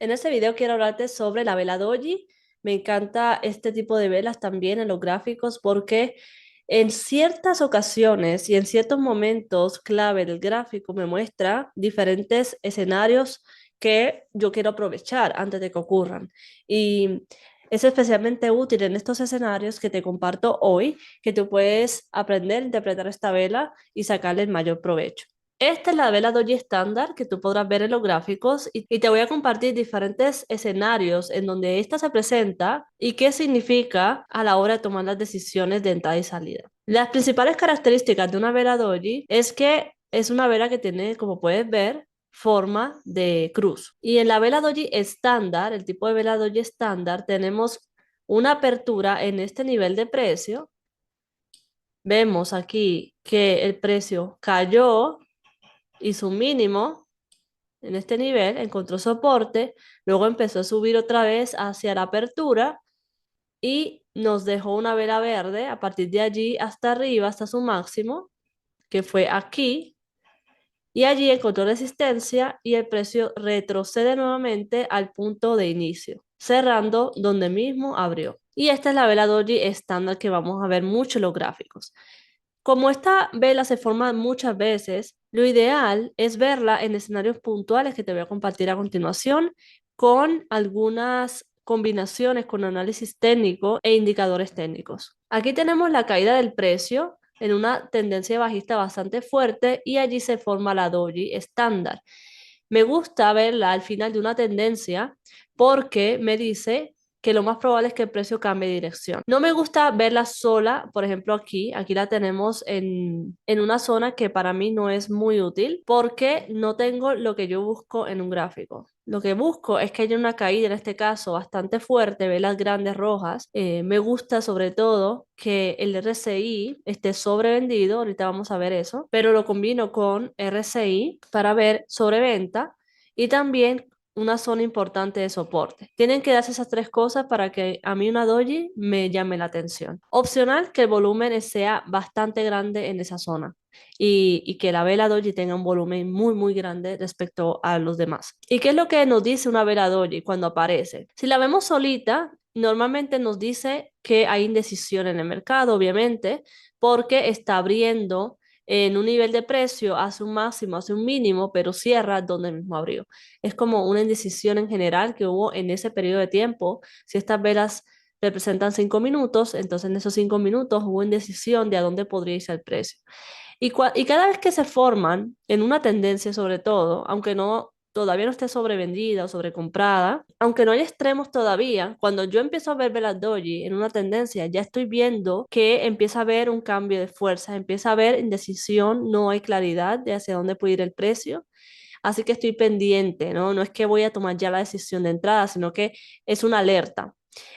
En este video quiero hablarte sobre la vela doji. Me encanta este tipo de velas también en los gráficos porque en ciertas ocasiones y en ciertos momentos clave del gráfico me muestra diferentes escenarios que yo quiero aprovechar antes de que ocurran. Y es especialmente útil en estos escenarios que te comparto hoy, que tú puedes aprender a interpretar esta vela y sacarle el mayor provecho. Esta es la vela doji estándar que tú podrás ver en los gráficos y te voy a compartir diferentes escenarios en donde esta se presenta y qué significa a la hora de tomar las decisiones de entrada y salida. Las principales características de una vela doji es que es una vela que tiene, como puedes ver, forma de cruz. Y en la vela doji estándar, el tipo de vela doji estándar, tenemos una apertura en este nivel de precio. Vemos aquí que el precio cayó y su mínimo en este nivel, encontró soporte, luego empezó a subir otra vez hacia la apertura y nos dejó una vela verde a partir de allí hasta arriba, hasta su máximo, que fue aquí, y allí encontró resistencia y el precio retrocede nuevamente al punto de inicio, cerrando donde mismo abrió. Y esta es la vela doji estándar que vamos a ver mucho en los gráficos. Como esta vela se forma muchas veces, lo ideal es verla en escenarios puntuales que te voy a compartir a continuación con algunas combinaciones con análisis técnico e indicadores técnicos. Aquí tenemos la caída del precio en una tendencia bajista bastante fuerte y allí se forma la doji estándar. Me gusta verla al final de una tendencia porque me dice que lo más probable es que el precio cambie de dirección. No me gusta verla sola, por ejemplo aquí la tenemos en una zona que para mí no es muy útil porque no tengo lo que yo busco en un gráfico. Lo que busco es que haya una caída, en este caso, bastante fuerte, velas grandes rojas. Me gusta sobre todo que el RSI esté sobrevendido, ahorita vamos a ver eso, pero lo combino con RSI para ver sobreventa y también una zona importante de soporte. Tienen que darse esas tres cosas para que a mí una doji me llame la atención. Opcional que el volumen sea bastante grande en esa zona y que la vela doji tenga un volumen muy grande respecto a los demás. ¿Y qué es lo que nos dice una vela doji cuando aparece? Si la vemos solita, normalmente nos dice que hay indecisión en el mercado, obviamente, porque está abriendo en un nivel de precio, hace un máximo, hace un mínimo, pero cierra donde mismo abrió. Es como una indecisión en general que hubo en ese periodo de tiempo. Si estas velas representan 5 minutos, entonces en esos 5 minutos hubo indecisión de a dónde podría irse el precio. Y cada vez que se forman en una tendencia sobre todo, aunque no todavía no esté sobrevendida o sobrecomprada, aunque no hay extremos todavía, cuando yo empiezo a ver velas doji en una tendencia, ya estoy viendo que empieza a haber un cambio de fuerza, empieza a haber indecisión, no hay claridad de hacia dónde puede ir el precio. Así que estoy pendiente, ¿no? No es que voy a tomar ya la decisión de entrada, sino que es una alerta.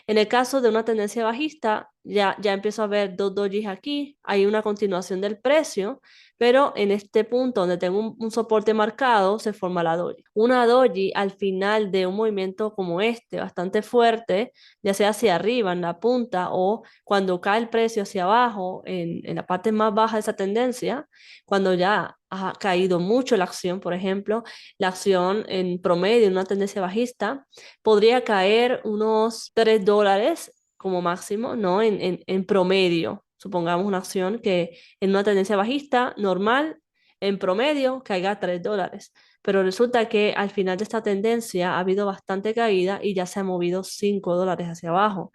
En el caso de una tendencia bajista, ya empiezo a ver dos dojis aquí, hay una continuación del precio, pero en este punto donde tengo un soporte marcado, se forma la doji. Una doji al final de un movimiento como este, bastante fuerte, ya sea hacia arriba, en la punta, o cuando cae el precio hacia abajo, en la parte más baja de esa tendencia, cuando ya ha caído mucho la acción, por ejemplo, la acción en promedio en una tendencia bajista podría caer unos $3 como máximo, ¿no? En promedio, supongamos una acción que en una tendencia bajista normal, en promedio, caiga $3. Pero resulta que al final de esta tendencia ha habido bastante caída y ya se ha movido $5 hacia abajo.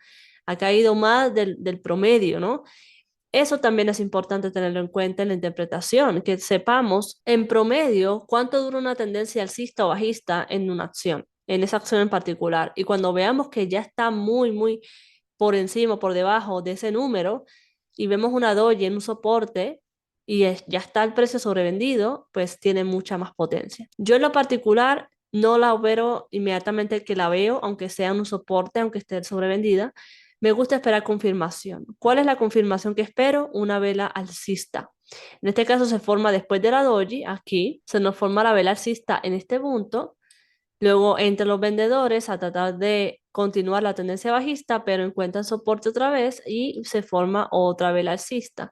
Ha caído más del promedio, ¿no? Eso también es importante tenerlo en cuenta en la interpretación, que sepamos en promedio cuánto dura una tendencia alcista o bajista en una acción, en esa acción en particular. Y cuando veamos que ya está muy por encima, o por debajo de ese número, y vemos una doji en un soporte y ya está el precio sobrevendido, pues tiene mucha más potencia. Yo en lo particular no la opero inmediatamente que la veo, aunque sea en un soporte, aunque esté sobrevendida. Me gusta esperar confirmación. ¿Cuál es la confirmación que espero? Una vela alcista. En este caso se forma después de la doji, aquí se nos forma la vela alcista en este punto. Luego entre los vendedores a tratar de continuar la tendencia bajista, pero encuentran soporte otra vez y se forma otra vela alcista.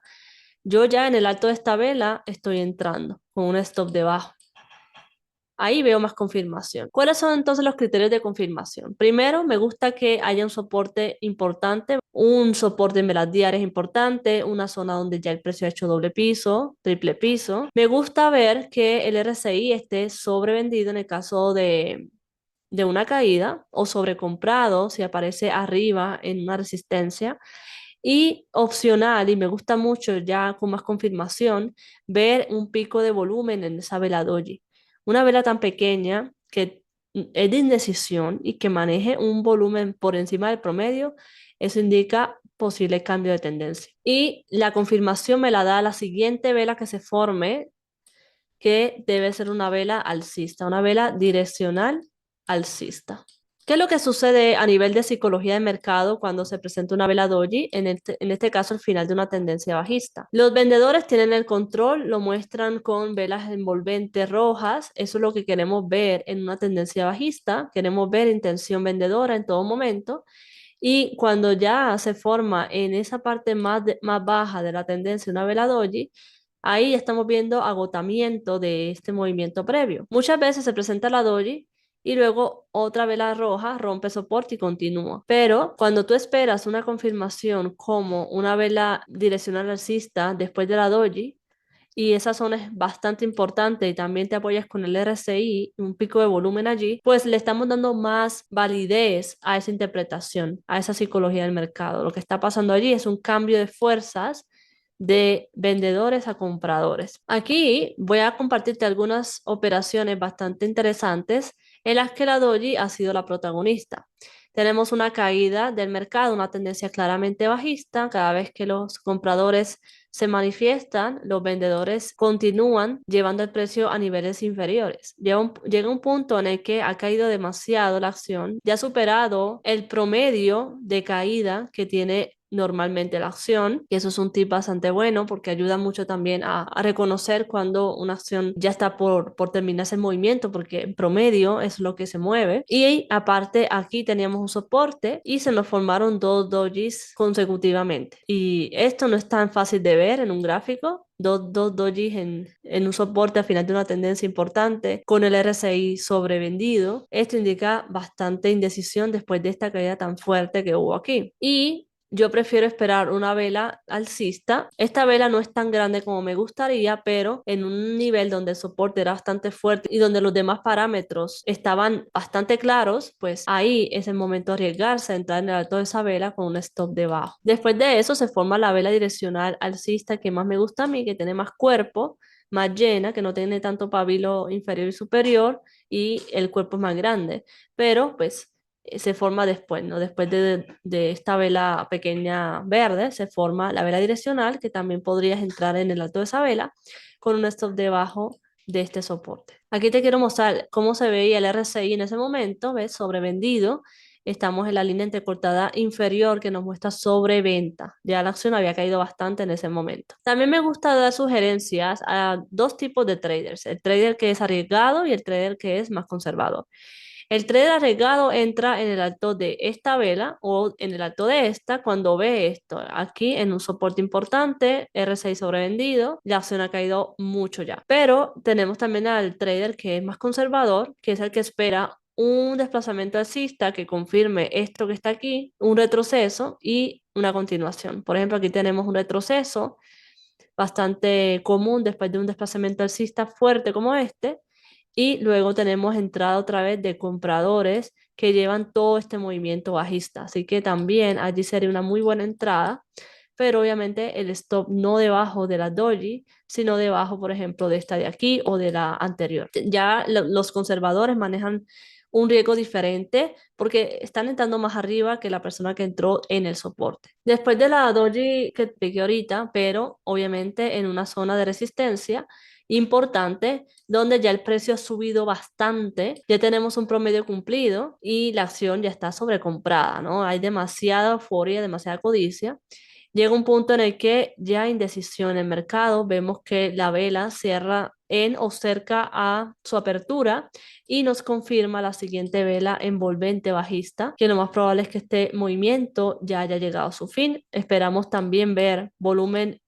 Yo ya en el alto de esta vela estoy entrando con un stop debajo. Ahí veo más confirmación. ¿Cuáles son entonces los criterios de confirmación? Primero, me gusta que haya un soporte importante, un soporte en velas diarias importante, una zona donde ya el precio ha hecho doble piso, triple piso. Me gusta ver que el RSI esté sobrevendido en el caso de una caída o sobrecomprado si aparece arriba en una resistencia. Y opcional, y me gusta mucho ya con más confirmación, ver un pico de volumen en esa vela doji. Una vela tan pequeña que es de indecisión y que maneje un volumen por encima del promedio, eso indica posible cambio de tendencia. Y la confirmación me la da la siguiente vela que se forme, que debe ser una vela alcista, una vela direccional alcista. ¿Qué es lo que sucede a nivel de psicología de mercado cuando se presenta una vela doji? En este caso, el final de una tendencia bajista. Los vendedores tienen el control, lo muestran con velas envolventes rojas. Eso es lo que queremos ver en una tendencia bajista. Queremos ver intención vendedora en todo momento. Y cuando ya se forma en esa parte más baja de la tendencia una vela doji, ahí estamos viendo agotamiento de este movimiento previo. Muchas veces se presenta la doji y luego otra vela roja rompe soporte y continúa. Pero cuando tú esperas una confirmación como una vela direccional alcista después de la doji, y esa zona es bastante importante y también te apoyas con el RSI, un pico de volumen allí, pues le estamos dando más validez a esa interpretación, a esa psicología del mercado. Lo que está pasando allí es un cambio de fuerzas de vendedores a compradores. Aquí voy a compartirte algunas operaciones bastante interesantes en las que la doji ha sido la protagonista. Tenemos una caída del mercado, una tendencia claramente bajista. Cada vez que los compradores se manifiestan, los vendedores continúan llevando el precio a niveles inferiores. Llega un punto en el que ha caído demasiado la acción, ya ha superado el promedio de caída que tiene normalmente la acción, y eso es un tip bastante bueno porque ayuda mucho también a reconocer cuando una acción ya está por terminarse el movimiento, porque en promedio es lo que se mueve. Y aparte aquí teníamos un soporte y se nos formaron dos dojis consecutivamente, y esto no es tan fácil de ver en un gráfico. Dos dojis en un soporte al final de una tendencia importante con el RSI sobrevendido. Esto indica bastante indecisión después de esta caída tan fuerte que hubo aquí. Y yo prefiero esperar una vela alcista. Esta vela no es tan grande como me gustaría, pero en un nivel donde el soporte era bastante fuerte y donde los demás parámetros estaban bastante claros, pues ahí es el momento de arriesgarse a entrar en el alto de esa vela con un stop debajo. Después de eso se forma la vela direccional alcista que más me gusta a mí, que tiene más cuerpo, más llena, que no tiene tanto pabilo inferior y superior y el cuerpo es más grande. Pero pues se forma después, ¿no? Después de esta vela pequeña verde, se forma la vela direccional, que también podrías entrar en el alto de esa vela con un stop debajo de este soporte. Aquí te quiero mostrar cómo se veía el RSI en ese momento, ¿ves? Sobrevendido. Estamos en la línea entrecortada inferior que nos muestra sobreventa. Ya la acción había caído bastante en ese momento. También me gusta dar sugerencias a dos tipos de traders: el trader que es arriesgado y el trader que es más conservador. El trader arriesgado entra en el alto de esta vela o en el alto de esta cuando ve esto. Aquí en un soporte importante, R6 sobrevendido, la acción ha caído mucho ya. Pero tenemos también al trader que es más conservador, que es el que espera un desplazamiento alcista que confirme esto que está aquí, un retroceso y una continuación. Por ejemplo, aquí tenemos un retroceso bastante común después de un desplazamiento alcista fuerte como este, y luego tenemos entrada otra vez de compradores que llevan todo este movimiento bajista. Así que también allí sería una muy buena entrada, pero obviamente el stop no debajo de la doji, sino debajo, por ejemplo, de esta de aquí o de la anterior. Ya los conservadores manejan un riesgo diferente porque están entrando más arriba que la persona que entró en el soporte. Después de la doji que expliqué ahorita, pero obviamente en una zona de resistencia importante, donde ya el precio ha subido bastante, ya tenemos un promedio cumplido y la acción ya está sobrecomprada, ¿no? Hay demasiada euforia, demasiada codicia. Llega un punto en el que ya hay indecisión en el mercado, vemos que la vela cierra en o cerca a su apertura y nos confirma la siguiente vela envolvente bajista, que lo más probable es que este movimiento ya haya llegado a su fin. Esperamos también ver volumen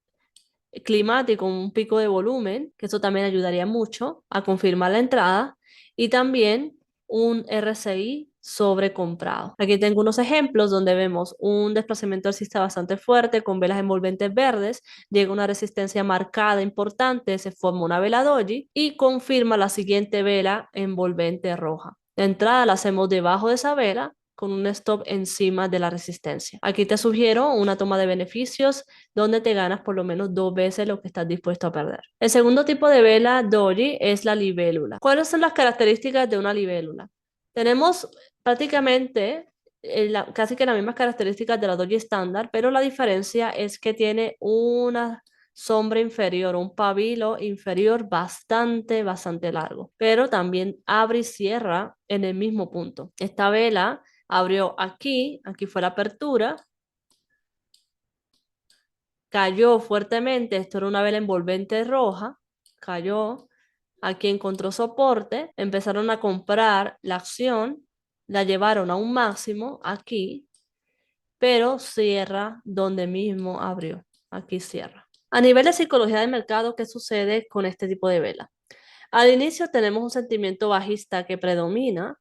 climático, un pico de volumen, que eso también ayudaría mucho a confirmar la entrada. y también un RSI sobrecomprado. Aquí tengo unos ejemplos donde vemos un desplazamiento alcista bastante fuerte con velas envolventes verdes, llega una resistencia marcada importante, se forma una vela doji y confirma la siguiente vela envolvente roja. De entrada la hacemos debajo de esa vela con un stop encima de la resistencia. Aquí te sugiero una toma de beneficios donde te ganas por lo menos 2 veces lo que estás dispuesto a perder. El segundo tipo de vela doji es la libélula. ¿Cuáles son las características de una libélula? Tenemos prácticamente casi que las mismas características de la doji estándar, pero la diferencia es que tiene una sombra inferior, un pabilo inferior bastante largo, pero también abre y cierra en el mismo punto. Esta vela abrió aquí, aquí fue la apertura, cayó fuertemente, esto era una vela envolvente roja, cayó, aquí encontró soporte, empezaron a comprar la acción, la llevaron a un máximo aquí, pero cierra donde mismo abrió, aquí cierra. A nivel de psicología del mercado, ¿qué sucede con este tipo de vela? Al inicio tenemos un sentimiento bajista que predomina,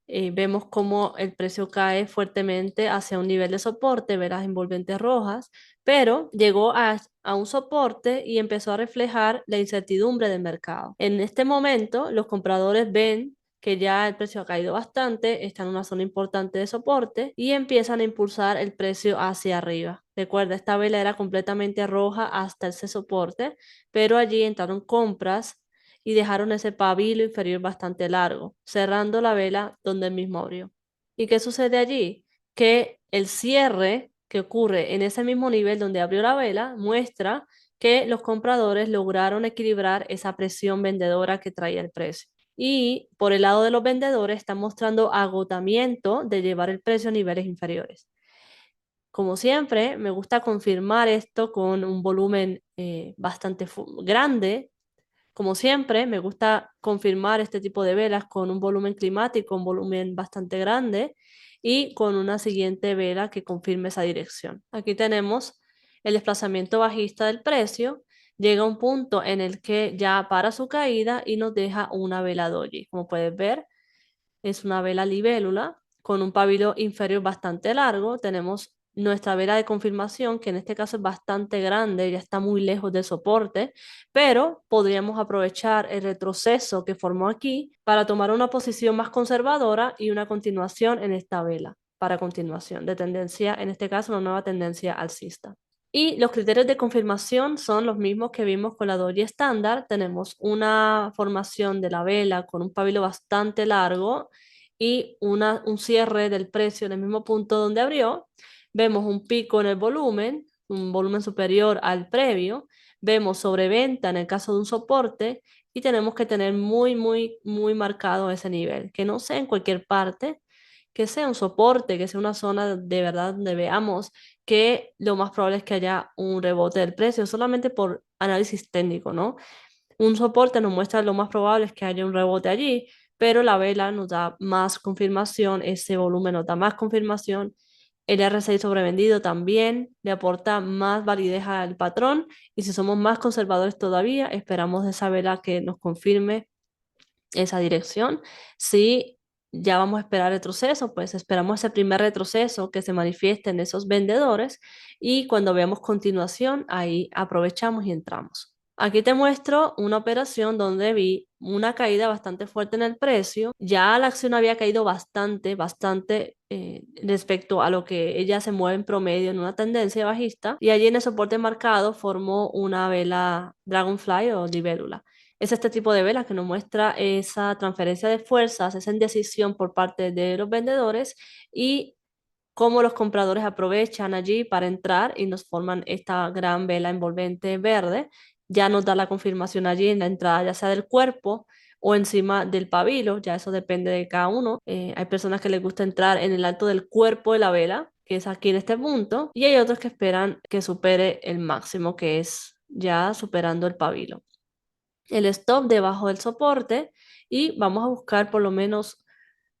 vemos cómo el precio cae fuertemente hacia un nivel de soporte, velas envolventes rojas, pero llegó a un soporte y empezó a reflejar la incertidumbre del mercado. En este momento, los compradores ven que ya el precio ha caído bastante, está en una zona importante de soporte y empiezan a impulsar el precio hacia arriba. Recuerda, esta vela era completamente roja hasta ese soporte, pero allí entraron compras y dejaron ese pabilo inferior bastante largo, cerrando la vela donde el mismo abrió. ¿Y qué sucede allí? Que el cierre que ocurre en ese mismo nivel donde abrió la vela muestra que los compradores lograron equilibrar esa presión vendedora que traía el precio. Y por el lado de los vendedores están mostrando agotamiento de llevar el precio a niveles inferiores. Como siempre, me gusta confirmar esto con un volumen bastante grande. Como siempre, me gusta confirmar este tipo de velas con un volumen climático, un volumen bastante grande y con una siguiente vela que confirme esa dirección. Aquí tenemos el desplazamiento bajista del precio. Llega a un punto en el que ya para su caída y nos deja una vela doji. Como puedes ver, es una vela libélula con un pabilo inferior bastante largo. Tenemos nuestra vela de confirmación, que en este caso es bastante grande, ya está muy lejos del soporte, pero podríamos aprovechar el retroceso que formó aquí para tomar una posición más conservadora y una continuación en esta vela, para continuación de tendencia, en este caso una nueva tendencia alcista. Y los criterios de confirmación son los mismos que vimos con la doji estándar. Tenemos una formación de la vela con un pabilo bastante largo y un cierre del precio en el mismo punto donde abrió. Vemos un pico en el volumen, un volumen superior al previo. Vemos sobreventa en el caso de un soporte y tenemos que tener muy marcado ese nivel, que no sea en cualquier parte, que sea un soporte, que sea una zona de verdad donde veamos que lo más probable es que haya un rebote del precio, solamente por análisis técnico, ¿no? Un soporte nos muestra lo más probable es que haya un rebote allí, pero la vela nos da más confirmación, ese volumen nos da más confirmación. El RSI sobrevendido también le aporta más validez al patrón y si somos más conservadores todavía, esperamos de esa vela que nos confirme esa dirección. Si ya vamos a esperar retroceso, pues esperamos ese primer retroceso que se manifieste en esos vendedores y cuando veamos continuación, ahí aprovechamos y entramos. Aquí te muestro una operación donde vi una caída bastante fuerte en el precio. Ya la acción había caído bastante respecto a lo que ella se mueve en promedio en una tendencia bajista. Y allí en el soporte marcado formó una vela Dragonfly o libélula. Es este tipo de velas que nos muestra esa transferencia de fuerzas, esa indecisión por parte de los vendedores y cómo los compradores aprovechan allí para entrar y nos forman esta gran vela envolvente verde. Ya nos da la confirmación allí en la entrada, ya sea del cuerpo o encima del pabilo, ya eso depende de cada uno. Hay personas que les gusta entrar en el alto del cuerpo de la vela, que es aquí en este punto, y hay otros que esperan que supere el máximo, que es ya superando el pabilo. El stop debajo del soporte y vamos a buscar por lo menos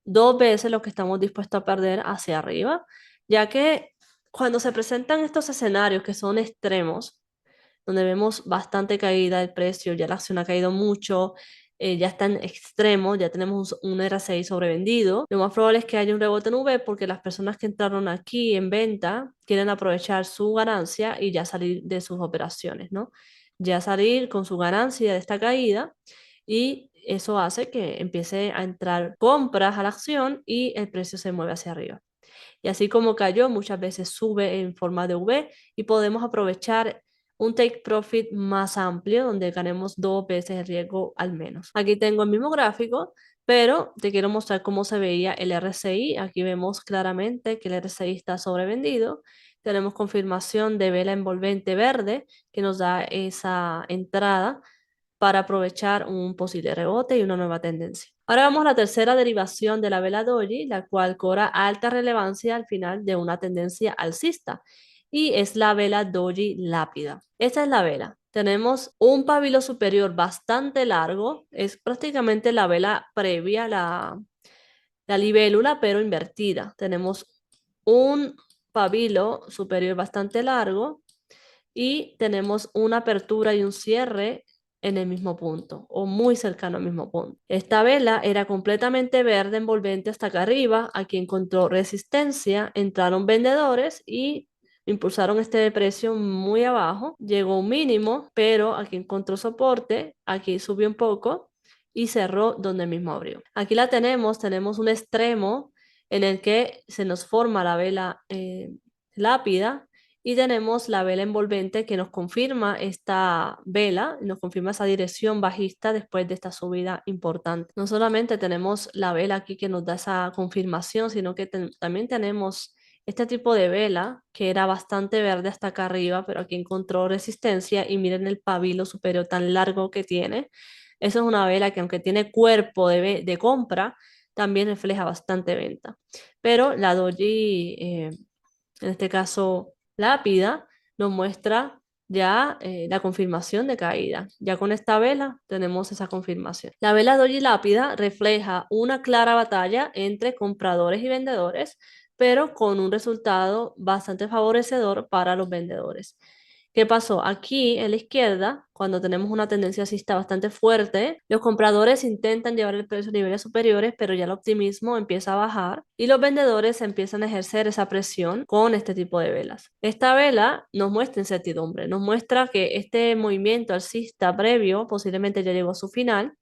2 veces lo que estamos dispuestos a perder hacia arriba, ya que cuando se presentan estos escenarios que son extremos, donde vemos bastante caída del precio, ya la acción ha caído mucho, ya está en extremo, ya tenemos un RSI sobrevendido. Lo más probable es que haya un rebote en V porque las personas que entraron aquí en venta quieren aprovechar su ganancia y ya salir de sus operaciones, ¿no? Ya salir con su ganancia de esta caída y eso hace que empiece a entrar compras a la acción y el precio se mueve hacia arriba. Y así como cayó, muchas veces sube en forma de V y podemos aprovechar un take profit más amplio donde ganemos 2 veces el riesgo al menos. Aquí tengo el mismo gráfico, pero te quiero mostrar cómo se veía el RSI. Aquí vemos claramente que el RSI está sobrevendido. Tenemos confirmación de vela envolvente verde que nos da esa entrada para aprovechar un posible rebote y una nueva tendencia. Ahora vamos a la tercera derivación de la vela doji, la cual cobra alta relevancia al final de una tendencia alcista, y es la vela doji lápida. Esta es la vela. Tenemos un pabilo superior bastante largo, es prácticamente la vela previa a la libélula, pero invertida. Tenemos un pabilo superior bastante largo y tenemos una apertura y un cierre en el mismo punto o muy cercano al mismo punto. Esta vela era completamente verde envolvente hasta acá arriba. Aquí encontró resistencia, entraron vendedores y impulsaron este precio muy abajo. Llegó un mínimo, pero aquí encontró soporte, aquí subió un poco y cerró donde mismo abrió. Aquí la tenemos un extremo en el que se nos forma la vela lápida y tenemos la vela envolvente que nos confirma esta vela, nos confirma esa dirección bajista después de esta subida importante. No solamente tenemos la vela aquí que nos da esa confirmación, sino que también tenemos este tipo de vela que era bastante verde hasta acá arriba, pero aquí encontró resistencia y miren el pabilo superior tan largo que tiene. Eso es una vela que aunque tiene cuerpo de compra, también refleja bastante venta. Pero la doji, en este caso lápida, nos muestra ya la confirmación de caída. Ya con esta vela tenemos esa confirmación. La vela doji lápida refleja una clara batalla entre compradores y vendedores, pero con un resultado bastante favorecedor para los vendedores. ¿Qué pasó? Aquí en la izquierda, cuando tenemos una tendencia alcista bastante fuerte, los compradores intentan llevar el precio a niveles superiores, pero ya el optimismo empieza a bajar y los vendedores empiezan a ejercer esa presión con este tipo de velas. Esta vela nos muestra incertidumbre, nos muestra que este movimiento alcista previo posiblemente ya llegó a su final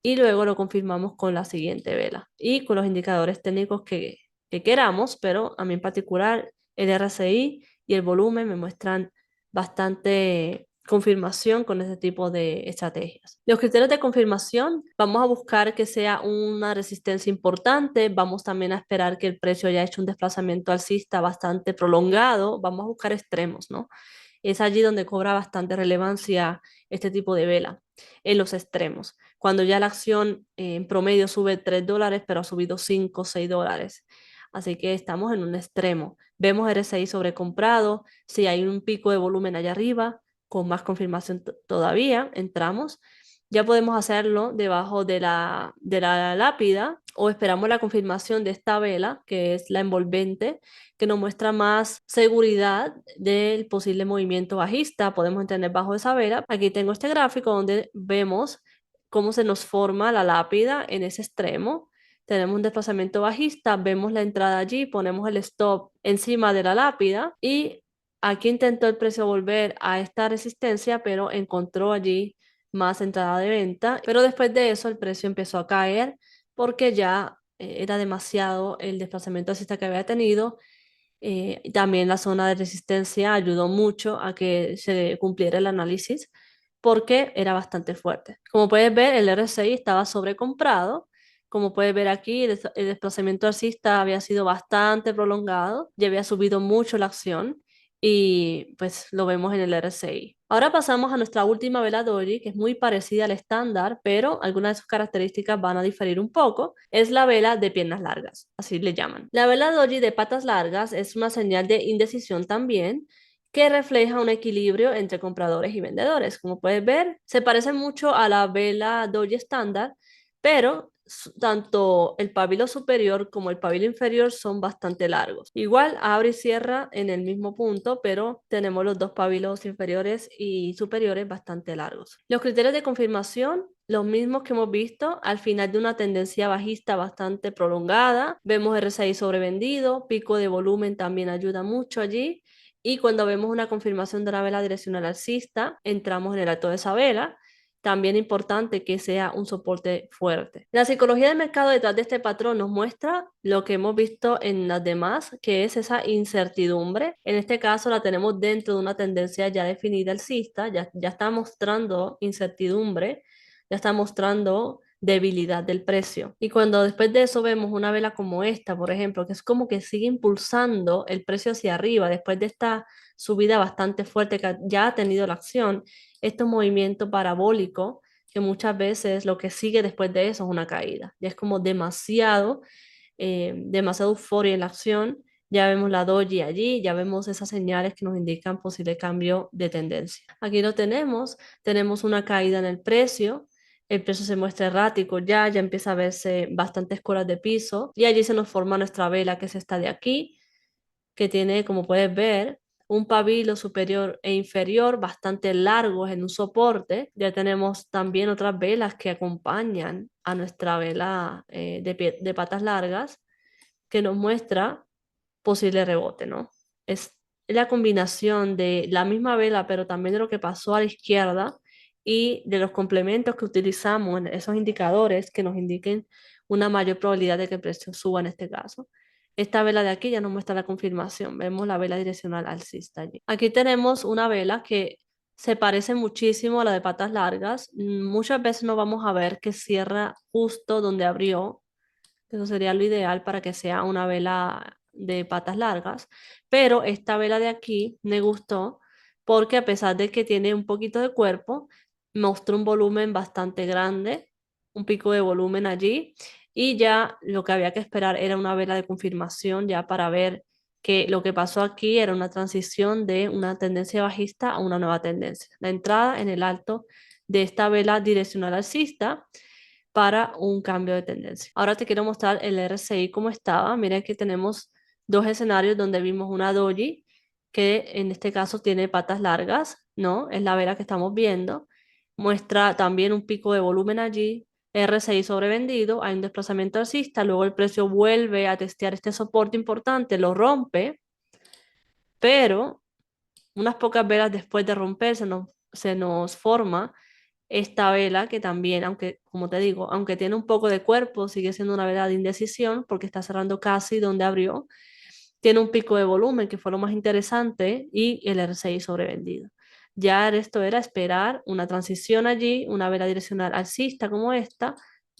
y luego lo confirmamos con la siguiente vela y con los indicadores técnicos que queramos, pero a mí en particular el RSI y el volumen me muestran bastante confirmación con ese tipo de estrategias. Los criterios de confirmación, vamos a buscar que sea una resistencia importante, vamos también a esperar que el precio haya hecho un desplazamiento alcista bastante prolongado, vamos a buscar extremos, ¿no? Es allí donde cobra bastante relevancia este tipo de vela, en los extremos. Cuando ya la acción en promedio sube $3, pero ha subido 5 o $6. Así que estamos en un extremo. Vemos RSI sobrecomprado. Si hay un pico de volumen allá arriba, con más confirmación todavía, entramos. Ya podemos hacerlo debajo de la lápida o esperamos la confirmación de esta vela, que es la envolvente, que nos muestra más seguridad del posible movimiento bajista. Podemos entender bajo esa vela. Aquí tengo este gráfico donde vemos cómo se nos forma la lápida en ese extremo. Tenemos un desplazamiento bajista, vemos la entrada allí, ponemos el stop encima de la lápida y aquí intentó el precio volver a esta resistencia, pero encontró allí más entrada de venta. Pero después de eso el precio empezó a caer porque ya era demasiado el desplazamiento alcista que había tenido. También la zona de resistencia ayudó mucho a que se cumpliera el análisis porque era bastante fuerte. Como puedes ver, el RSI estaba sobrecomprado. Como puedes ver aquí, el desplazamiento alcista había sido bastante prolongado, ya había subido mucho la acción y pues lo vemos en el RSI. Ahora pasamos a nuestra última vela doji, que es muy parecida al estándar, pero algunas de sus características van a diferir un poco. Es la vela de piernas largas, así le llaman. La vela doji de patas largas es una señal de indecisión también, que refleja un equilibrio entre compradores y vendedores. Como puedes ver, se parece mucho a la vela doji estándar, pero tanto el pabilo superior como el pabilo inferior son bastante largos. Igual abre y cierra en el mismo punto, pero tenemos los dos pabilos inferiores y superiores bastante largos. Los criterios de confirmación, los mismos que hemos visto al final de una tendencia bajista bastante prolongada. Vemos RSI sobrevendido, pico de volumen también ayuda mucho allí. Y cuando vemos una confirmación de una vela direccional alcista, entramos en el alto de esa vela. También importante que sea un soporte fuerte. La psicología del mercado detrás de este patrón nos muestra lo que hemos visto en las demás, que es esa incertidumbre. En este caso la tenemos dentro de una tendencia ya definida alcista, ya está mostrando incertidumbre, ya está mostrando debilidad del precio. Y cuando después de eso vemos una vela como esta, por ejemplo, que es como que sigue impulsando el precio hacia arriba después de esta subida bastante fuerte que ya ha tenido la acción, este movimiento parabólico que muchas veces lo que sigue después de eso es una caída. Ya es como demasiado euforia en la acción. Ya vemos la doji allí, ya vemos esas señales que nos indican posible cambio de tendencia. Aquí lo tenemos una caída en el precio se muestra errático ya empieza a verse bastantes colas de piso y allí se nos forma nuestra vela que es esta de aquí, que tiene, como puedes ver, un pabilo superior e inferior bastante largos en un soporte. Ya tenemos también otras velas que acompañan a nuestra vela de patas largas que nos muestra posible rebote, ¿no? Es la combinación de la misma vela, pero también de lo que pasó a la izquierda y de los complementos que utilizamos en esos indicadores que nos indiquen una mayor probabilidad de que el precio suba en este caso. Esta vela de aquí ya nos muestra la confirmación. Vemos la vela direccional alcista allí. Aquí tenemos una vela que se parece muchísimo a la de patas largas. Muchas veces no vamos a ver que cierra justo donde abrió. Eso sería lo ideal para que sea una vela de patas largas. Pero esta vela de aquí me gustó porque a pesar de que tiene un poquito de cuerpo, mostró un volumen bastante grande, un pico de volumen allí. Y ya lo que había que esperar era una vela de confirmación ya para ver que lo que pasó aquí era una transición de una tendencia bajista a una nueva tendencia. La entrada en el alto de esta vela direccional alcista para un cambio de tendencia. Ahora te quiero mostrar el RSI como estaba. Mira que tenemos dos escenarios donde vimos una doji que en este caso tiene patas largas, ¿no? Es la vela que estamos viendo. Muestra también un pico de volumen allí, RSI sobrevendido, hay un desplazamiento alcista, luego el precio vuelve a testear este soporte importante, lo rompe, pero unas pocas velas después de romper se nos forma esta vela que también, aunque, como te digo, aunque tiene un poco de cuerpo, sigue siendo una vela de indecisión porque está cerrando casi donde abrió. Tiene un pico de volumen que fue lo más interesante y el RSI sobrevendido. Ya esto era esperar una transición allí, una vela direccional alcista como esta,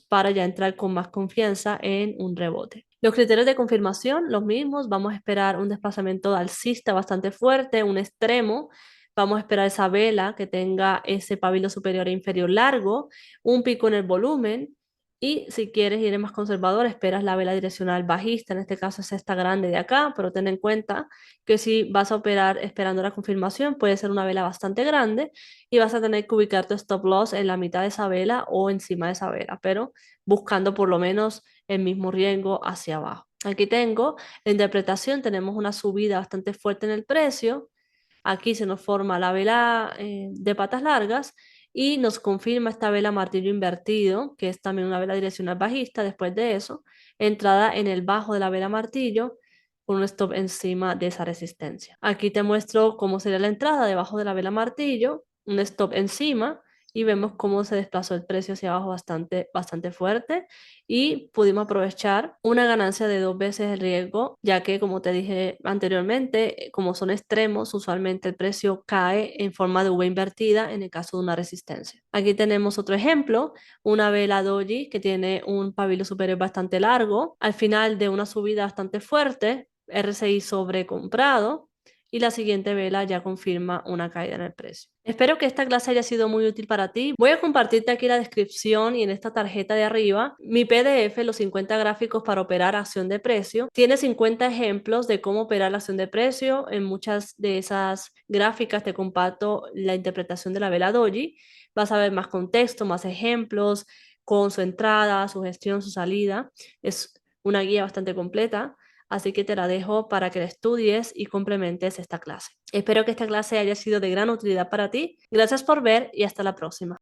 para ya entrar con más confianza en un rebote. Los criterios de confirmación, los mismos. Vamos a esperar un desplazamiento alcista bastante fuerte, un extremo. Vamos a esperar esa vela que tenga ese pabilo superior e inferior largo, un pico en el volumen. Y si quieres ir más conservador, esperas la vela direccional bajista, en este caso es esta grande de acá, pero ten en cuenta que si vas a operar esperando la confirmación, puede ser una vela bastante grande y vas a tener que ubicar tu stop loss en la mitad de esa vela o encima de esa vela, pero buscando por lo menos el mismo riesgo hacia abajo. Aquí tengo la interpretación, tenemos una subida bastante fuerte en el precio. Aquí se nos forma la vela de patas largas y nos confirma esta vela martillo invertido, que es también una vela direccional bajista. Después de eso, entrada en el bajo de la vela martillo con un stop encima de esa resistencia. Aquí te muestro cómo sería la entrada debajo de la vela martillo, un stop encima y vemos cómo se desplazó el precio hacia abajo bastante fuerte y pudimos aprovechar una ganancia de 2 veces el riesgo, ya que como te dije anteriormente, como son extremos, usualmente el precio cae en forma de V invertida en el caso de una resistencia. Aquí tenemos otro ejemplo, una vela doji que tiene un pabilo superior bastante largo, al final de una subida bastante fuerte, RSI sobrecomprado, y la siguiente vela ya confirma una caída en el precio. Espero que esta clase haya sido muy útil para ti. Voy a compartirte aquí la descripción y en esta tarjeta de arriba mi PDF, los 50 gráficos para operar acción de precio. Tiene 50 ejemplos de cómo operar la acción de precio. En muchas de esas gráficas te comparto la interpretación de la vela doji. Vas a ver más contexto, más ejemplos, con su entrada, su gestión, su salida. Es una guía bastante completa, así que te la dejo para que la estudies y complementes esta clase. Espero que esta clase haya sido de gran utilidad para ti. Gracias por ver y hasta la próxima.